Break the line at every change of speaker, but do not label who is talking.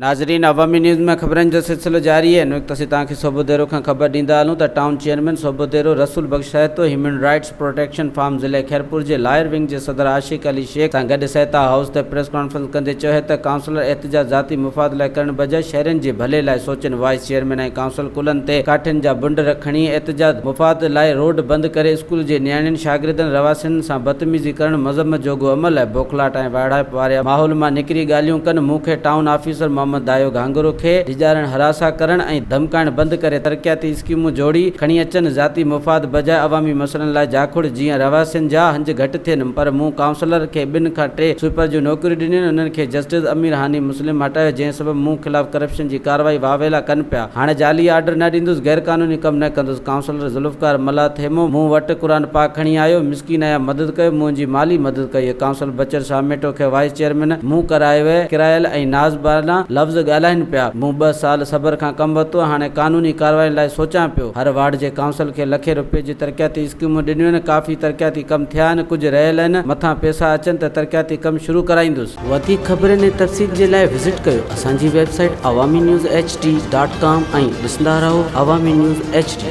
नाज़रीन, अवामी न्यूज़ में ख़बरनि जो सिलसिलो जारी है। इन वक्त असीं सोबो देरो खां ख़बर ॾींदा हलूं त टाउन चेयरमैन सोबो देरो रसूल बख्श सहतो ह्यूमन राइट्स प्रोटेक्शन फार्म ज़िले खैरपुर जे लायर विंग जे सदर आशिक अली शेख सां गॾु सहता हाउस ते प्रेस कॉन्फ्रेंस कंदे चयो त काउंसलर एहतजाज ज़ाती मुफ़ाद लाइ करण बजाए शहरनि जे भले लाइ सोचनि। वाइस चेयरमैन ऐं काउंसिल कुलनि ते काठियुनि जा बुंड खणी एहतजाज मुफ़ाद लाइ रोड बंदि करे स्कूल जे नियाणियुनि शागिर्दनि रवासियुनि सां बदतमीज़ी करण मज़म्मत जोॻो अमल आहे। बोखलाट ऐं वाड़ाप वारे माहौल मां निकिरी ॻाल्हियूं कनि। मूंखे टाउन ऑफिसर मोहम्मद दायो घांगरो खे डिॼारण हरासा करण ऐं धमकाइण बंदि करे तरक़ियाती स्कीमूं जोड़ी खणी अचनि। ज़ाती मुफ़ाद बजाए अवामी मसइलनि लाइ जाखुड़ जीअं रवासियुनि जा हंज घटि थियनि। पर मूं काउंसलर खे 2 खां 3 स्वीपर जूं नौकरियूं ॾिनियूं। उन्हनि खे जस्टिस अमीर हानी मुस्लिम हटायो, जंहिं सबबु मूं ख़िलाफ़ करप्शन जी कार्रवाई वावेला कनि पिया। हाणे जाली आर्डर न ॾींदुसि, गैर क़ानूनी कमु न कंदुसि। काउंसलर ज़ुल्फ़कार मल्ला थेमो मूं वटि क़ुरान पाक खणी आयो, मिसकीन या मदद कयो, मुंहिंजी माली मदद कई। काउंसिल बचर सामेटो खे वाइस चेयरमैन मूं करायो किरायल ऐं नाज़बाना लफ़्ज़ ॻाल्हाइनि पिया। मूं 2 साल सब्र खां कमु वरितो, हाणे कानूनी कार्रवाई लाइ सोचां पियो। हर वार्ड जे काउंसिल खे लखे रुपए जी तरक़ियाती स्कीमूं ॾिनियूं आहिनि। काफ़ी तरक़ियाती कमु थिया आहिनि, कुझु रहियल आहिनि। मथां पैसा अचनि त तरक़ियाती कमु शुरू कराईंदुसि। वधीक ख़बरनि ऐं तफ़सील जे लाइ विज़िट कयो असांजी वेबसाइट awamiNewsHD.com ऐं ॾिसंदा रहो अवामी न्यूज़ HD।